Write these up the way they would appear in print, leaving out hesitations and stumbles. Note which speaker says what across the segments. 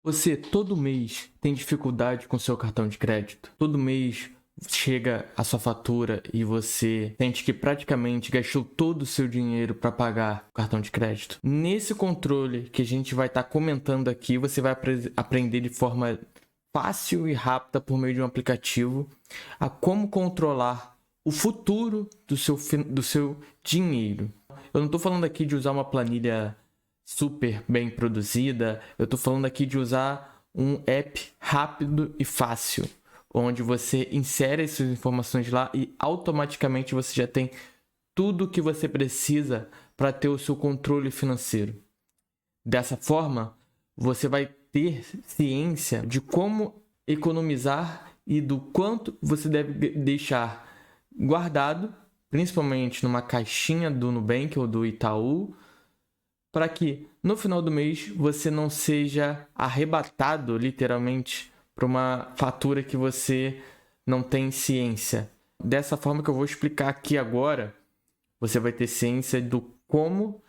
Speaker 1: Você todo mês tem dificuldade com seu cartão de crédito? Todo mês chega a sua fatura e você sente que praticamente gastou todo o seu dinheiro para pagar o cartão de crédito? Nesse controle que a gente vai estar comentando aqui, você vai aprender de forma fácil e rápida por meio de um aplicativo a como controlar o futuro do seu dinheiro. Eu não estou falando aqui de usar uma planilha super bem produzida. Eu estou falando aqui de usar um app rápido e fácil, onde você insere essas informações lá e automaticamente você já tem tudo o que você precisa para ter o seu controle financeiro. Dessa forma, você vai ter ciência de como economizar e do quanto você deve deixar guardado, principalmente numa caixinha do Nubank ou do Itaú, para que no final do mês você não seja arrebatado literalmente por uma fatura que você não tem ciência. Dessa forma que eu vou explicar aqui agora, você vai ter ciência do como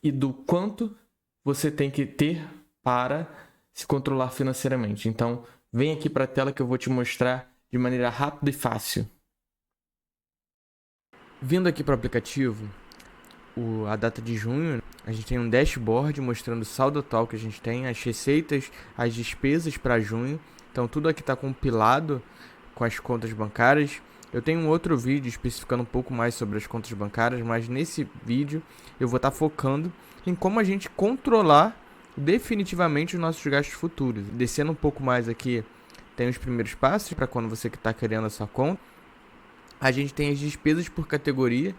Speaker 1: e do quanto você tem que ter para se controlar financeiramente. Então, vem aqui para a tela que eu vou te mostrar de maneira rápida e fácil. Vindo aqui para o aplicativo, a data de junho, a gente tem um dashboard mostrando o saldo atual que a gente tem, as receitas, as despesas para junho. Então tudo aqui está compilado com as contas bancárias. Eu tenho um outro vídeo especificando um pouco mais sobre as contas bancárias, mas nesse vídeo eu vou estar focando em como a gente controlar definitivamente os nossos gastos futuros. Descendo um pouco mais aqui, tem os primeiros passos para quando você está criando a sua conta. A gente tem as despesas por categoria.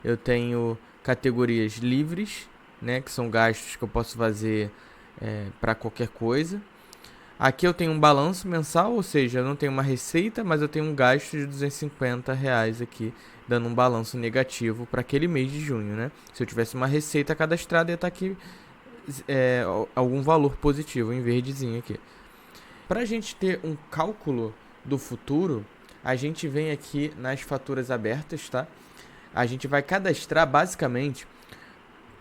Speaker 1: Eu tenho categorias livres, né, que são gastos que eu posso fazer para qualquer coisa. Aqui eu tenho um balanço mensal, ou seja, eu não tenho uma receita, mas eu tenho um gasto de R$ 250 aqui, dando um balanço negativo para aquele mês de junho, né? Se eu tivesse uma receita cadastrada, ia estar aqui algum valor positivo, em verdezinho aqui. Para a gente ter um cálculo do futuro, a gente vem aqui nas faturas abertas, tá? A gente vai cadastrar basicamente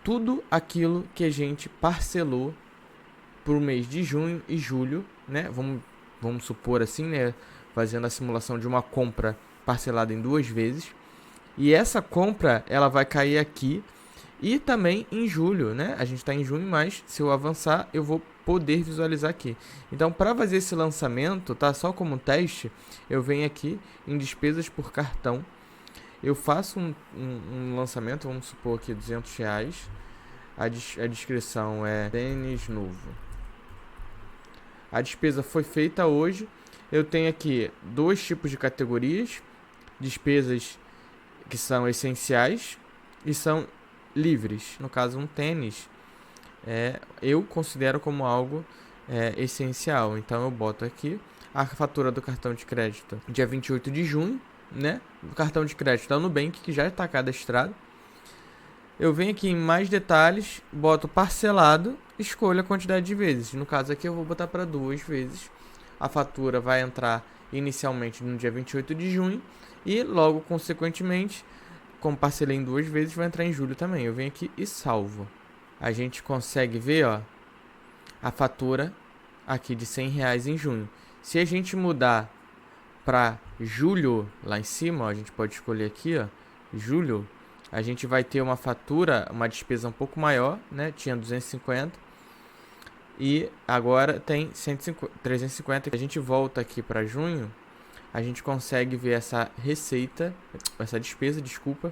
Speaker 1: tudo aquilo que a gente parcelou para o mês de junho e julho, né? Vamos supor assim, né? Fazendo a simulação de uma compra parcelada em 2 vezes. E essa compra, ela vai cair aqui e também em julho, né? A gente está em junho, mas se eu avançar, eu vou poder visualizar aqui. Então, para fazer esse lançamento, tá? Só como teste, eu venho aqui em despesas por cartão. Eu faço um lançamento, vamos supor aqui R$ 200. A descrição é tênis novo. A despesa foi feita hoje. Eu tenho aqui 2 tipos de categorias. Despesas que são essenciais e são livres. No caso, um tênis, eu considero como algo essencial. Então eu boto aqui a fatura do cartão de crédito dia 28 de junho. Né? O cartão de crédito da Nubank, que já está cadastrado. Eu venho aqui em mais detalhes, boto parcelado, escolho a quantidade de vezes. No caso aqui eu vou botar para 2 vezes. A fatura vai entrar inicialmente no dia 28 de junho e logo consequentemente, como parcelei em 2 vezes, vai entrar em julho também. Eu venho aqui e salvo. A gente consegue ver, ó, a fatura aqui de R$ 100 em junho. Se a gente mudar para julho, lá em cima, ó, a gente pode escolher aqui, ó, julho, a gente vai ter uma fatura, uma despesa um pouco maior, né? Tinha 250 e agora tem 350. A gente volta aqui para junho, a gente consegue ver essa receita, essa despesa, desculpa,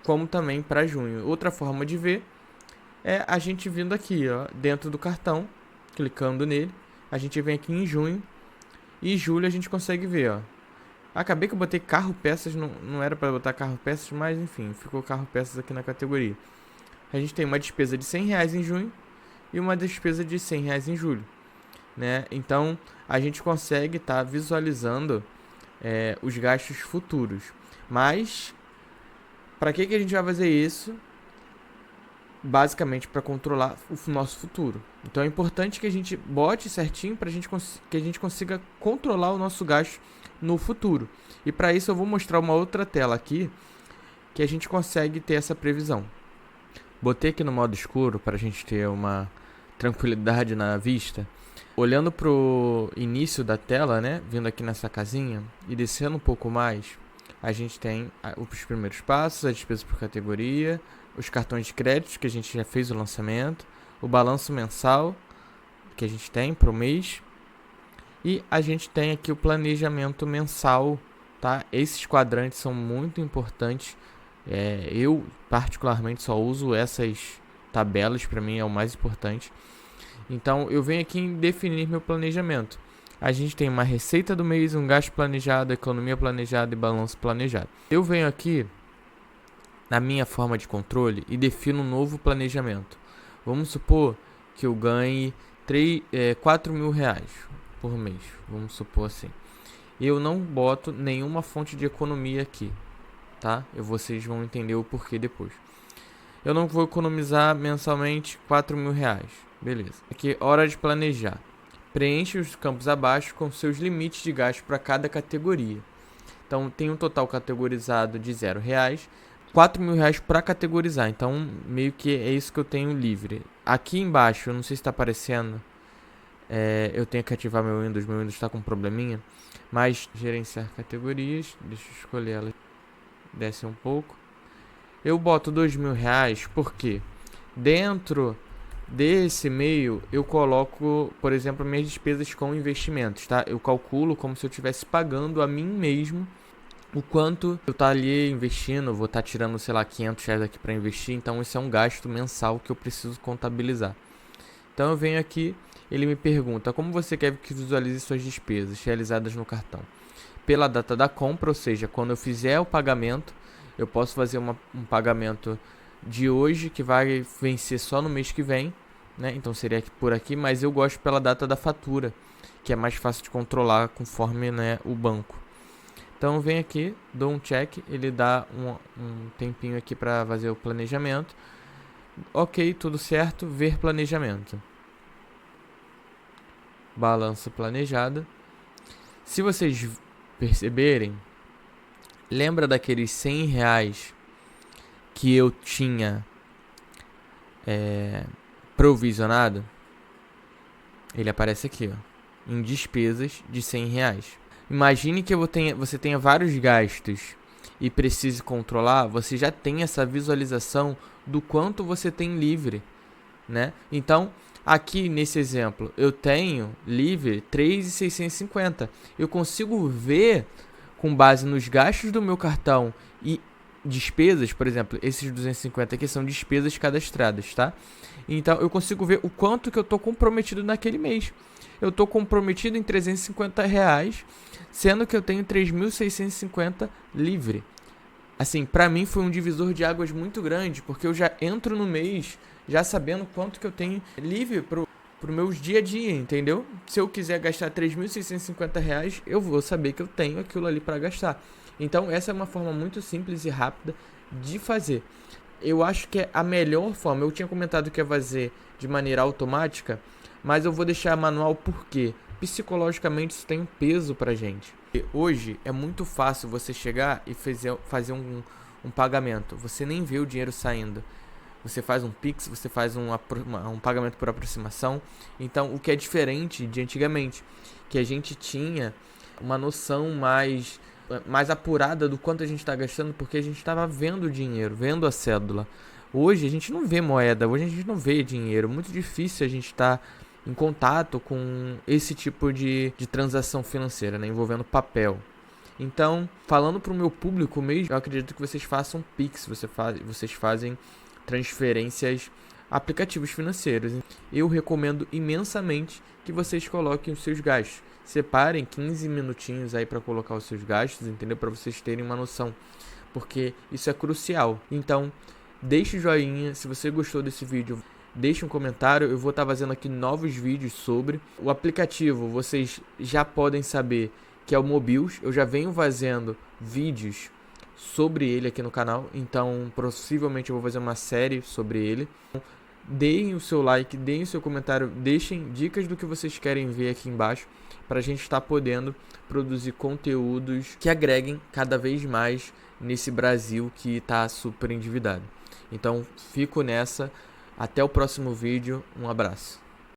Speaker 1: como também para junho. Outra forma de ver é a gente vindo aqui, ó, dentro do cartão, clicando nele, a gente vem aqui em junho. E julho a gente consegue ver, ó. Acabei que eu botei carro peças, não era para botar carro peças, mas enfim, ficou carro peças aqui na categoria. A gente tem uma despesa de R$ 100 em junho e uma despesa de R$ 100 em julho, né? Então a gente consegue estar visualizando os gastos futuros. Mas para que a gente vai fazer isso? Basicamente para controlar o nosso futuro. Então é importante que a gente bote certinho para que a gente consiga controlar o nosso gasto no futuro. E para isso eu vou mostrar uma outra tela aqui que a gente consegue ter essa previsão. Botei aqui no modo escuro para a gente ter uma tranquilidade na vista. Olhando pro início da tela, né, vindo aqui nessa casinha e descendo um pouco mais, a gente tem os primeiros passos, as despesas por categoria, os cartões de crédito que a gente já fez o lançamento, o balanço mensal que a gente tem pro mês, e a gente tem aqui o planejamento mensal, tá? Esses quadrantes são muito importantes. Eu particularmente só uso essas tabelas, para mim é o mais importante. Então eu venho aqui em definir meu planejamento. A gente tem uma receita do mês, um gasto planejado, economia planejada e balanço planejado. Eu venho aqui na minha forma de controle e defino um novo planejamento. Vamos supor que eu ganhe 4 mil reais por mês, vamos supor assim. Eu não boto nenhuma fonte de economia aqui, tá? Vocês vão entender o porquê depois. Eu não vou economizar mensalmente 4 mil reais, beleza. Aqui, hora de planejar. Preencha os campos abaixo com seus limites de gasto para cada categoria. Então, tem um total categorizado de R$0, 4 mil reais para categorizar. Então, meio que é isso que eu tenho livre. Aqui embaixo, eu não sei se está aparecendo, eu tenho que ativar meu Windows está com um probleminha. Mas, gerenciar categorias, deixa eu escolher ela, desce um pouco. Eu boto 2 mil reais porque dentro desse meio eu coloco, por exemplo, minhas despesas com investimentos, tá? Eu calculo como se eu estivesse pagando a mim mesmo o quanto eu tá ali investindo. Eu vou estar tirando, sei lá, 500 reais aqui para investir. Então isso é um gasto mensal que eu preciso contabilizar. Então eu venho aqui, ele me pergunta como você quer que visualize suas despesas realizadas no cartão. Pela data da compra, ou seja, quando eu fizer o pagamento, eu posso fazer um pagamento de hoje que vai vencer só no mês que vem, né? Então seria aqui por aqui, mas eu gosto pela data da fatura, que é mais fácil de controlar conforme, né, o banco. Então eu venho aqui, dou um check, ele dá um tempinho aqui para fazer o planejamento. Ok, tudo certo, ver planejamento. Balança planejada. Se vocês perceberem, lembra daqueles 100 reais que eu tinha provisionado? Ele aparece aqui, ó, em despesas de 100 reais. Imagine que você tenha vários gastos e precise controlar, você já tem essa visualização do quanto você tem livre, né? Então, aqui nesse exemplo, eu tenho livre 3.650. Eu consigo ver com base nos gastos do meu cartão e despesas, por exemplo, esses 250 aqui são despesas cadastradas, tá? Então eu consigo ver o quanto que eu tô comprometido naquele mês. Eu tô comprometido em 350 reais, sendo que eu tenho 3.650 livre. Assim, pra mim foi um divisor de águas muito grande, porque eu já entro no mês já sabendo quanto que eu tenho livre pro meus dia a dia, entendeu? Se eu quiser gastar 3.650 reais, eu vou saber que eu tenho aquilo ali para gastar. Então essa é uma forma muito simples e rápida de fazer. Eu acho que é a melhor forma. Eu tinha comentado que ia fazer de maneira automática, mas eu vou deixar manual porque psicologicamente isso tem um peso pra gente. E hoje é muito fácil você chegar e fazer um pagamento. Você nem vê o dinheiro saindo. Você faz um Pix, você faz um pagamento por aproximação. Então, o que é diferente de antigamente, que a gente tinha uma noção mais apurada do quanto a gente está gastando, porque a gente estava vendo o dinheiro, vendo a cédula. Hoje a gente não vê moeda, hoje a gente não vê dinheiro. Muito difícil a gente estar em contato com esse tipo de transação financeira, né, envolvendo papel. Então, falando para o meu público mesmo, eu acredito que vocês façam Pix, vocês fazem transferências, aplicativos financeiros. Eu recomendo imensamente que vocês coloquem os seus gastos. Separem 15 minutinhos aí para colocar os seus gastos, entendeu? Para vocês terem uma noção, porque isso é crucial. Então, deixe o joinha se você gostou desse vídeo. Deixe um comentário, eu vou estar fazendo aqui novos vídeos sobre o aplicativo. Vocês já podem saber que é o Mobius. Eu já venho fazendo vídeos sobre ele aqui no canal, então possivelmente eu vou fazer uma série sobre ele. Deem o seu like, deem o seu comentário, deixem dicas do que vocês querem ver aqui embaixo, para a gente estar podendo produzir conteúdos que agreguem cada vez mais nesse Brasil que está super endividado. Então fico nessa, até o próximo vídeo, um abraço.